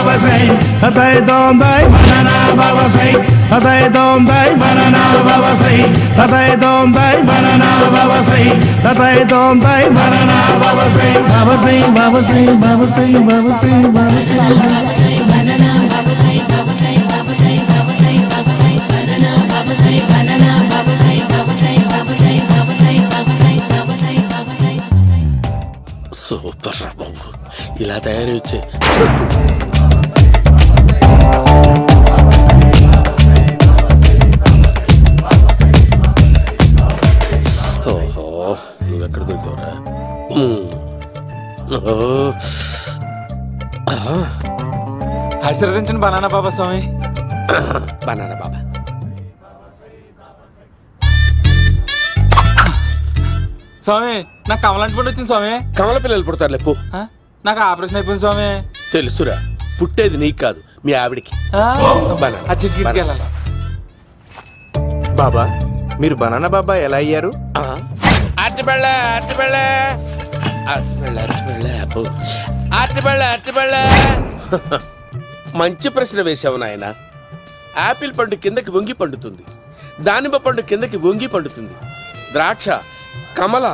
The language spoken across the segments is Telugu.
babasai tatai dondai banana babasai tatai dondai banana babasai tatai dondai banana babasai tatai dondai banana babasai babasai babasai babasai babasai babasai banana babasai babasai babasai babasai babasai banana babasai banana babasai babasai babasai babasai babasai babasai babasai super రా బాబు ఇలా తయారు వచ్చే ఓహో నువ్వెక్కడ దొరికావురా ఆశీర్వదించండి బనానా బాబా స్వామి బనానా బాబా స్వామి నాకు కమలాంటి పండు వచ్చింది స్వామి కమల పిల్లలు పుడతారు లేపు నాకు ఆపరేషన్ అయిపోయింది స్వామి తెలుసురా పుట్టేది నీకు కాదు మీ ఆవిడికి ఆ చిటికి వెళ్ళాలి బాబా మీరు బనానా బాబా ఎలా అయ్యారు మంచి ప్రశ్న వేసావు నాయన యాపిల్ పండు కిందకి వంగి పండుతుంది దానిమ్మ పండు కిందకి వంగి పండుతుంది ద్రాక్ష కమల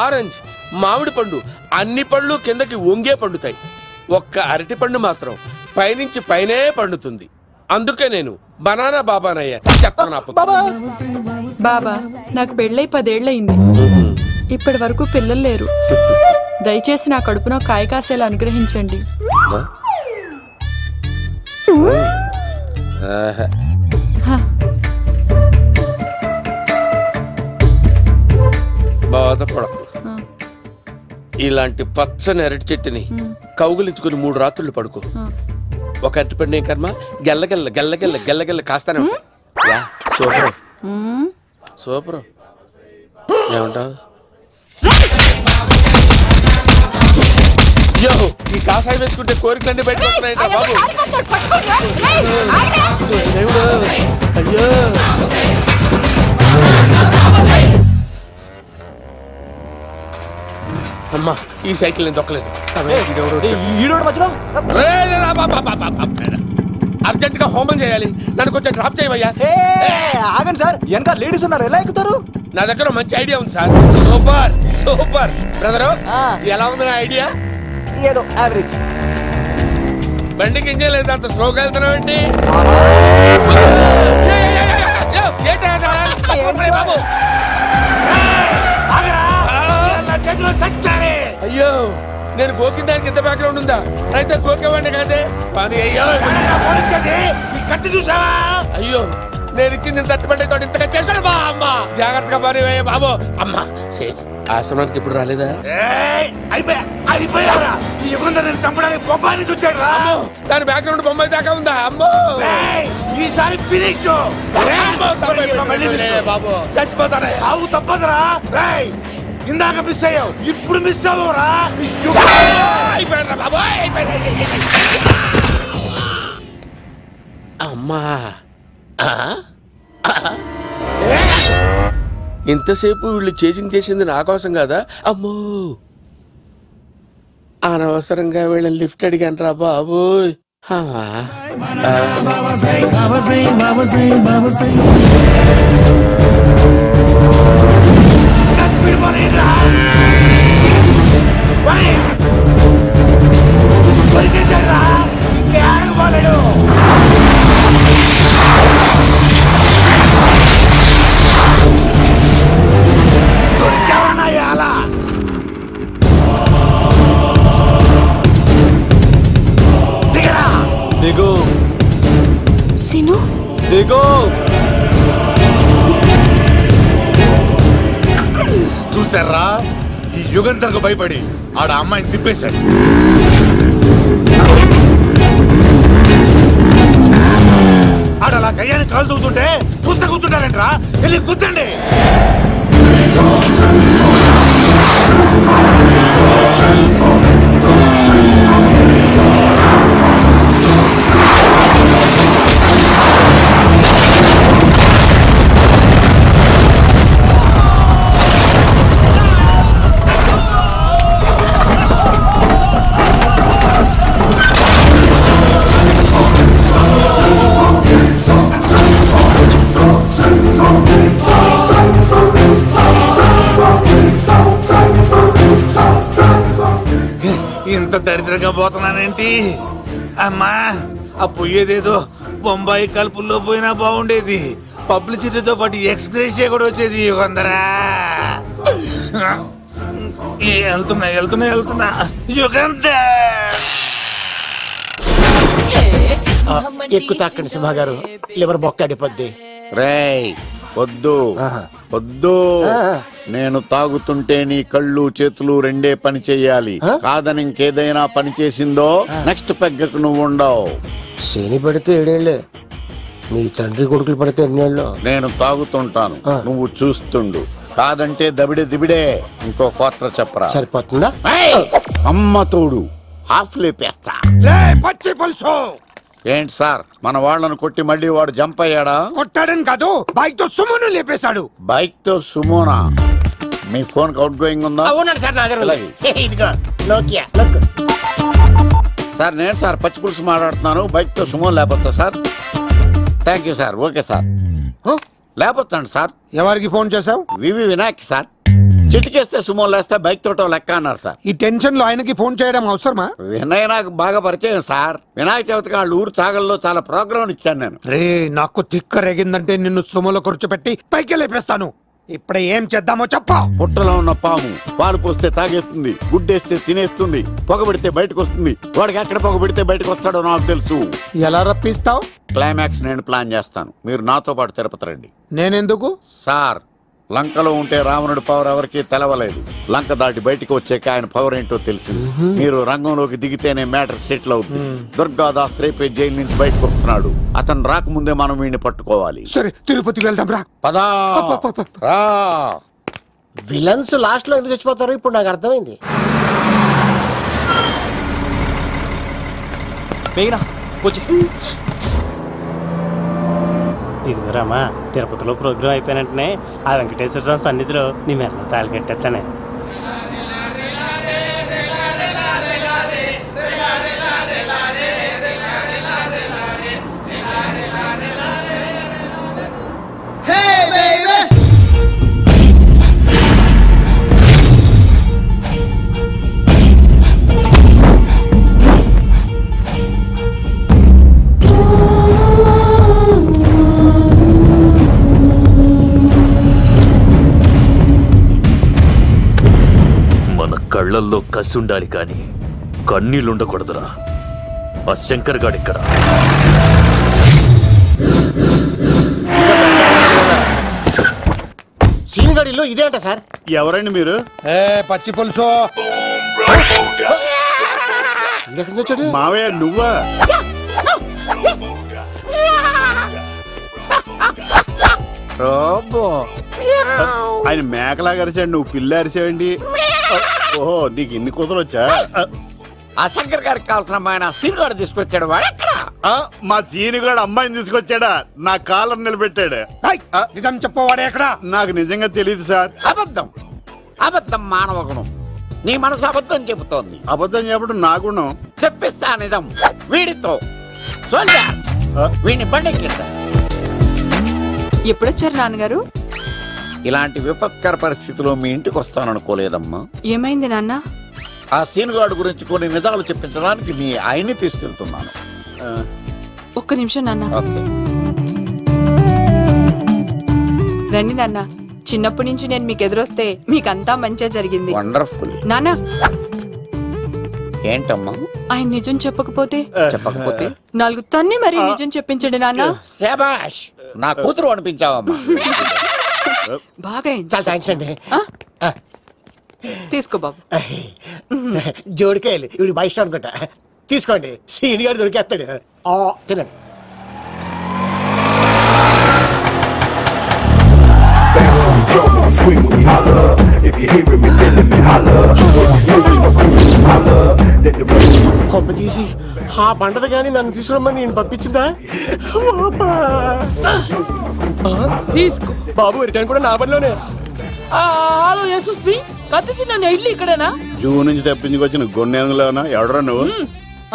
ఆరెంజ్ మామిడి పండు అన్ని పండ్లు కిందకి వంగే పండుతాయి ఒక్క అరటి పండు మాత్రం పైనుంచి పైనే పండుతుంది అందుకే నేను బనానా బాబానయ్యా బాబా నాకు పెళ్ళై 10 ఏళ్ళయింది ఇప్పటి వరకు పిల్లలు లేరు దయచేసి నా కడుపున కాయ కాసేలా అనుగ్రహించండి బాధపడకు ఇలాంటి పచ్చని అరటి చెట్టుని కౌగులించుకుని 3 రాత్రులు పడుకో ఒక అరటి పండు ఏం కర్మ గెల్లగెల్ల గెల్లగెల్ల గెల్లగెల్ల కాస్తానే ఉంటాయి సూపర్ సూపర్ ఏమంటావు యో ఈ కాసాయి వేసుకుంటే కోరికలన్నీ బయటకు వస్తున్నాయంట బాబు అయ్యో అమ్మా ఈ సైకిల్ నేను దొక్కలేదు అర్జెంట్ గా హోమం చేయాలి నన్ను కొంచెం డ్రాప్ చేయవయ్యా ఆగండి సార్ వెనక లేడీస్ ఉన్నారు ఎలా ఎక్కుతారు నా దగ్గర మంచి ఐడియా ఉంది సార్ సూపర్ సూపర్ బ్రదరు ఎలా ఉంది నా ఐడియా ఏదో యావరేజ్ బండికి ఇంజన్ లేదు అంత స్లోగా వెళ్తున్నావు ఏంటి బాబు అయ్యో నేను గోకిన దానికి ఎంత బ్యాక్గ్రౌండ్ ఉందా అయితే గోకేవాడిని కాదే కానీ అయ్యో కత్తి చూసావా అయ్యో నేను ఇచ్చింది తట్టుబడి తోటి ఇంతగా చేశాను బా అమ్మ జాగ్రత్తగా పని బాబు అమ్మ సేఫ్ ఆశ్రమానికి ఇప్పుడు రాలేదా అయిపోయారా ఈ యుగంలో నేను చంపడానికి బొమ్మాని చూచాడు రా దాని బ్యాక్గ్రౌండ్ బొమ్మాయి దాకా ఉందా అమ్మో ఈసారి ఫినిష్ బాబు చచ్చిపోతారా సాగు తప్పదురా ఇందాక మిస్ అయ్యావు ఇప్పుడు మిస్ అవ్వరా అమ్మా ఇంతసేపు వీళ్ళు చేజింగ్ చేసింది నా కోసం కాదా అమ్మో అనవసరంగా వీళ్ళని లిఫ్ట్ అడిగాను రా బాబు దిగు సిను దిగు చూసారా ఈ యుగంధర్కు భయపడి ఆడ అమ్మాయిని తిప్పేశాడు ఆడలా కయ్యాన్ని కాలు తూగుతుంటే చూస్తే కూర్చుంటారంట్రా వెళ్ళి కూర్చోండి దరిద్రంగా పోతున్నానేంటి? అమ్మా, ఆ పోయేదేదో బొంబాయి కలుపుల్లో పోయినా బాగుండేది. పబ్లిసిటీతో పాటు ఎక్స్‌గ్రేషియా కూడా వచ్చేది. యుగంధరా, వెళ్తున్నా యుగంధర్. ఎక్కువ తాకండి సింహ గారు, లివర్ బొక్క అడిపోద్ది. రేయ్ వద్దు వద్దు, నేను తాగుతుంటే నీ కళ్ళు చేతులు రెండే పని చెయ్యాలి. కాదని ఇంకేదైనా పని చేసిందో నెక్స్ట్ పెగ్గకు నువ్వు ఉండవు. శని పడితే 7 ఏళ్ళే, మీ తండ్రి కొడుకులు పడితే 2 ఏళ్ళు. నేను తాగుతుంటాను, నువ్వు చూస్తుండు. కాదంటే దబిడే దిబిడే. ఇంకో క్వార్టర్ చెప్పరా? సరిపోతుందా? అమ్మ తోడు హాఫ్ లేపేస్తా. పచ్చి పులుసు. ఏంటి సార్, మన వాళ్ళను కొట్టి మళ్ళీ వాడు జంప్ అయ్యాడా? కొట్టాడని కాదు, బైక్ తో సుమోను లేపేశాడు. బైక్ తో సుమోనా? మీ ఫోన్ అవుట్ గోయింగ్ ఉందా? అవునండి సార్, నా దగ్గర అలాగే. ఇదిగో నోకియా లక్. సార్ నేను సార్ పచ్చి పులుసు మాట్లాడుతున్నాను. బైక్ తో సుమో లేకపోతా సార్? Thank you sir. Okay sir, లేకపోతాను సార్. ఎవరికి ఫోన్ చేసావు? వివి వినాయక్ సార్. చిటికేస్తే సుమో లేస్తే బైక్ తోటో లెక్క అన్నారు సార్. ఈ టెన్షన్ లో ఆయనకి ఫోన్ చేయడం అవసరమా? వినయ్ నాకు బాగా పరిచయం సార్. వినాయక చవితికి వాళ్ళ ఊరు చాగల్లో చాలా ప్రోగ్రాం ఇచ్చాను నేను. రే, నాకు తిక్క రేగిందంటే నిన్ను సుమోలో కూర్చోపెట్టి పైకి లేపేస్తాను. ఇప్పుడే ఏం చేద్దామో చెప్పా. పుట్టలో ఉన్న పాము పాలు పోస్తే తాగేస్తుంది, గుడ్డేస్తే తినేస్తుంది, పొగబెడితే బయటకు వస్తుంది. వాడికి ఎక్కడ పొగబెడితే బయటకు వస్తాడో నాకు తెలుసు. ఎలా రప్పిస్తావు? క్లైమాక్స్ నేను ప్లాన్ చేస్తాను, మీరు నాతో పాటు తిరుపతి రండి. నేనెందుకు? సార్, లంకలో ఉంటే రావణుడి పవర్ ఎవరికి తెలవలేదు. లంక దాటి బయటకు వచ్చాక ఆయన పవర్ ఏంటో తెలిసింది. మీరు రంగంలోకి దిగితేనే మ్యాటర్ సెటిల్ అవుతుంది. దుర్గాదాస్ రేపే జైలు నుంచి బయటకు వస్తున్నాడు. అతను రాకముందే మనం వీడిని పట్టుకోవాలి. సరే, తిరుపతికి వెళ్దాం రా. పదా రా. విలన్స్ లాస్ట్ లో ఎందుకు చచ్చిపోతారు ఇప్పుడు నాకు అర్థమైంది. ఇదిగోరామా, తిరుపతిలో ప్రోగ్రాం అయిపోయినట్టునే ఆ వెంకటేశ్వర స్వామి సన్నిధిలో నీ మెల్ల తాళి కట్టేస్తానే. కళ్ళల్లో కసి ఉండాలి కానీ కన్నీళ్ళుండకూడదురా. ఆ శంకర్ గాడిక్కడ. సీనిగాడిలో ఇదే అంట సార్. ఎవరండి మీరు? పచ్చి పులుసు. మావయ్య నువ్వా? ఆయన మేకలా అరిచాడు, నువ్వు పిల్ల అరిచావండి. ఓహో, నీకు ఇన్ని కుదరొచ్చా? ఆ శంకర్ గారికి కావాల్సిన అమ్మాయి సీనుగాడు తీసుకొచ్చాడు. మా సీనుగాడు అమ్మాయిని తీసుకొచ్చాడా? నా కాలర్ నిలబెట్టాడు. నిజం చెప్పవాడే ఎక్కడ? నాకు నిజంగా తెలియదు సార్. అబద్ధం, అబద్ధం మానవ గుణం. నీ మనసు అబద్ధం చెబుతోంది. అబద్ధం చెప్పడం నా గుణం. తెప్పిస్తా నిజం వీడితో. వీడిని బండెక్కిస్తా. ఎప్పుడొచ్చారు నాన్నగారు? ఇలాంటి విపత్కర పరిస్థితిలో మీ ఇంటికి వస్తాననుకోలేదమ్మా. ఏమైంది నాన్న? ఆ సీనుగాడు గురించి కొన్ని నిజాలు చెప్పించడానికి మీ ఆయన్ని తీసుకెళ్తున్నాను. ఒక్క నిమిషం నాన్న. రండి నాన్న. చిన్నప్పటి నుంచి నేను మీకు ఎదురొస్తే మీకంతా మంచిగా జరిగింది. వండర్ఫుల్. నాన్న, ఏంటమ్మా? ఆయన నిజం చెప్పకపోతే చెప్పకపోతే 4 తన్ని మరి నిజం చెప్పించండి నాన్న. శభాష్, నా కూతురు అనిపించావమ్మా. బాగా థ్యాంక్స్ అండి. తీసుకో బాబు. జోడికాయలు ఇవి బయట అనుకుంటా. తీసుకోండి, సీని గారు దొరికేస్తాడు. తినండి. కొమ్మ తీసి ఆ పంటది కానీ నన్ను తీసుకురమ్మని నేను పంపించిందా? తీసుకో బాబు, రిటర్న్ కూడా నా పనిలోనే. హలో యశస్వి, కత్తిసి నన్ను ఇల్లు ఇక్కడేనా? జూ నుంచి తప్పించుకొచ్చిన గొన్నెలోనా? ఎవడరా నువ్వు?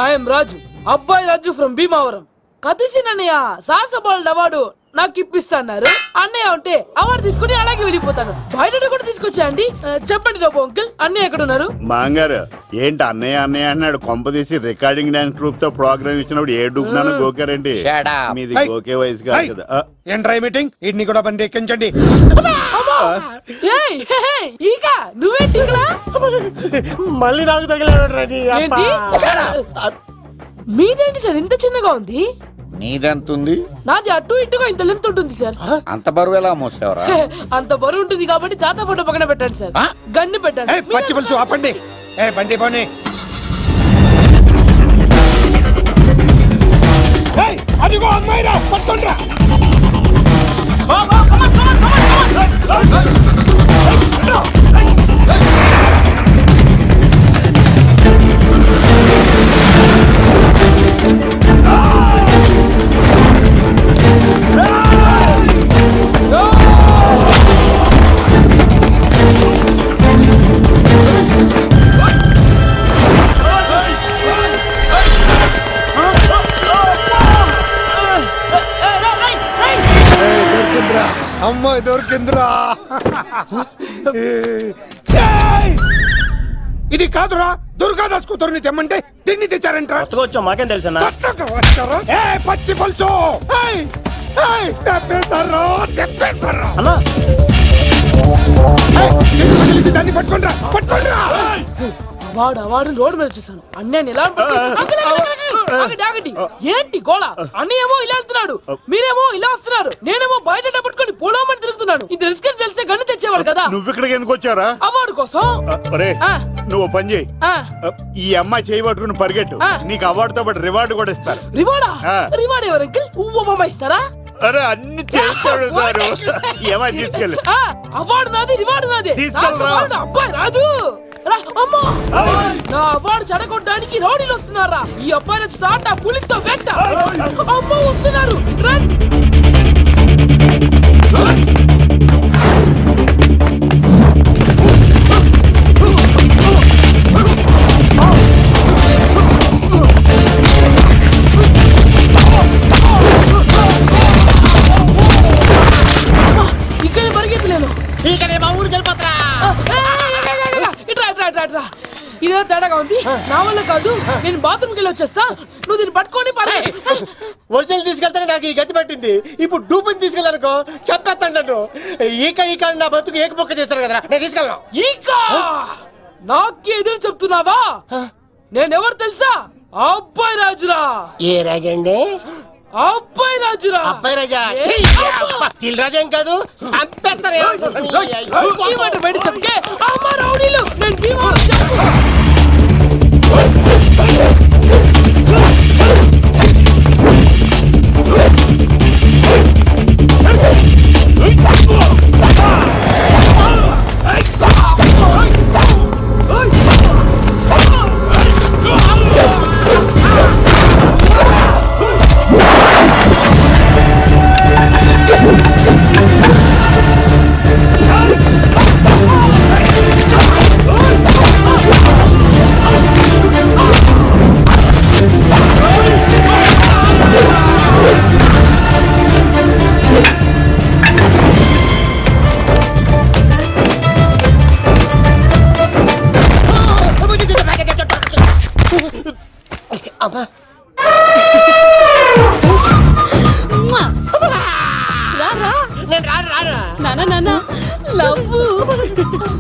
ఐఎమ్ రాజు, అబ్బాయి రాజు ఫ్రమ్ భీమావరం. కత్తిసి నన్నయ్య సాహస బాలుడు అవార్డు నాకు ఇప్పిస్తాన్నారు. అన్నయ్య ఉంటే అవార్డు తీసుకుని అలాగే వెళ్ళిపోతాను. బయట కూడా తీసుకొచ్చా అండి. చెప్పండి రాబు అంకుల్, అన్నయ్య ఎక్కడ ఉన్నారు? మాంగారు ఏంటి అన్నయ్య అన్నయ్య అన్నాడు. కొంపదీసి రికార్డింగ్ డాన్స్ ట్రూప్ తో ప్రోగ్రామ్ ఇచ్చినప్పుడు ఏ డూబ్నాను గోకారండి. మీది గోకే వయసు కాదు కదా. ఏంట్రై మీటింగ్ ఇడ్ని కూడా బండి ఎక్కించండి. నువ్వేంటి మళ్ళీ నాకు తగిలాడు. మీదేంటి సార్ ఇంత చిన్నగా ఉంది? నీదెంతుంది? నాది అటు ఇటుగా ఇంత లెంత్ ఉంటుంది సార్. అంత బరువు ఎలా మోసేవరా? అంత బరువు ఉంటుంది కాబట్టి తాత ఫోటో పక్కన పెట్టండి సార్. గన్ను పెట్టండి. పచ్చి పులుసు ఆపండి. బండి పోనీ. అదిగో అమ్మాయిరా, పట్టుకోండిరా. అమ్మాయి దొరికిందిరా. ఇది కాదురా, దుర్గాదాస్ కూతురుని తెమ్మంటే దీన్ని తెచ్చారంట. వచ్చా మాకేం తెలుసా? పచ్చి పులుసు తెప్పేశారు. దాన్ని పట్టుకోండిరా, పట్టుకోండిరా. వాడు రోడ్డు మీద చూసాను. అన్నయ్య ఎలా ఏంటి గోళ? అన్నయ్యేమో ఇలా వెళ్తున్నాడు, మీరేమో ఇలా వస్తున్నారు, నేనేమో బయట పట్టుకొని పోలోమని తిరుగుతున్నాను. ఇది రిస్క్ తెలిస్తే గన్ను తెచ్చేవాడు కదా. నువ్వు ఇక్కడికి ఎందుకు వచ్చారా? అవార్డు కోసం. నువ్వు పని చేయి, ఈ అమ్మాయి చేయి పట్టుకుని పరిగెట్టు. నీకు అవార్డుతో పాటు రివార్డు కూడా ఇస్తారు. రివార్డా? రివార్డ్ ఎవరు అంకిల్? ఉవ్వమ్మ ఇస్తారా? అరే అన్ని చేస్తాడు సార్. ఏమని తీసుకెళ్ళి అవార్డు నాది, రివార్డు నాది. తీసుకెళ్ళి అబ్బాయి రాజు నా అవార్డు చెడగొట్టడానికి రౌడీలు వస్తున్నారా? ఈ అబ్బాయి స్టార్ట్ ఆ పులితో వెంట. అమ్మ వస్తున్నారు. ఇక్కడ పరిగెత్తలేను. మా ఊరికి వెళ్ళిపోతారా? ఇదే తేడాగా ఉంది. నా వల్ల కాదు, నేను బాత్రూమ్కి వెళ్ళి వచ్చేస్తా. నువ్వు దీన్ని పట్టుకొని ఒరిజినల్ తీసుకెళ్తానే నాకు ఈ గతి పట్టింది. ఇప్పుడు డూపుని తీసుకెళ్ళానుకో చెప్పేస్తాను నన్ను. ఈక నా బతుకు ఏకపొక్క చేశారు కదా, నేను తీసుకెళ్ళను. నాకు ఎదురు చెప్తున్నావా? నేనెవరు తెలుసా? అబ్బాయి రాజురా. ఏ రాజండి? అబ్బాయి రాజురా. అబ్బాయి రాజా దిల్ రాజా ఏం కాదు, సంపేస్తారు. బయట చెప్తే అమ్మ రౌడీలు. నేను భీమా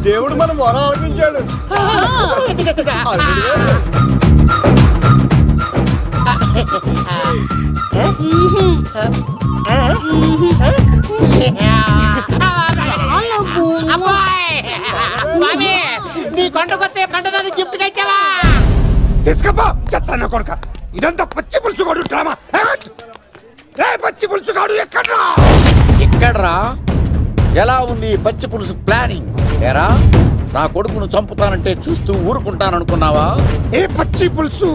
దేవుడు మనం వరం ఆలోచించాడు. నీ కొండకొస్తే కొండదాన్ని గిఫ్ట్ ఇచ్చావా? తీసుకపో చెత్త కొడుక. ఇదంతా పచ్చి పులుసుగాడు డ్రామా. పచ్చి పులుసుగాడు ఎక్కడ్రా? ఎక్కడ్రా? ఎలా ఉంది పచ్చి పులుసు ప్లానింగ్? ఏరా, నా కొడుకును చంపుతానంటే చూస్తూ ఊరుకుంటాననుకున్నావా? ఏ పచ్చి పులుసు?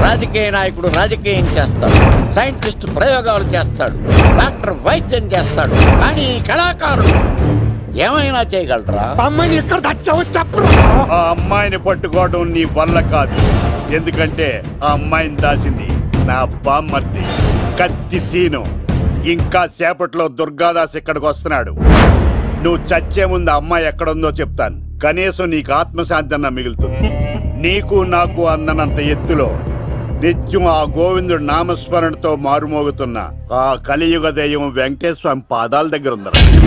రాజకీయ నాయకుడు రాజకీయం చేస్తాడు, సైంటిస్ట్ ప్రయోగాలు చేస్తాడు, డాక్టర్ వైద్యం చేస్తాడు, కానీ కళాకారుడు ఏమైనా చేయగలరా? అమ్మాయిని ఎక్కడ దాచావో చెప్పు. ఆ అమ్మాయిని పట్టుకోవడం నీ వల్ల కాదు. ఎందుకంటే ఆ అమ్మాయిని దాసింది నా బామ్మర్ది కత్తి సీను. ఇంకా సేపట్లో దుర్గాదాస్ ఇక్కడికి వస్తున్నాడు. నువ్వు చచ్చే ముందు అమ్మాయి ఎక్కడుందో చెప్తాను. కనీసం నీకు ఆత్మశాంతి అన్న మిగులుతుంది. నీకు నాకు అందనంత ఎత్తులో నిత్యం ఆ గోవిందుడు నామస్మరణతో మారుమోగుతున్న ఆ కలియుగ దైవం వెంకటేశ్వర స్వామి పాదాల దగ్గర ఉందరా.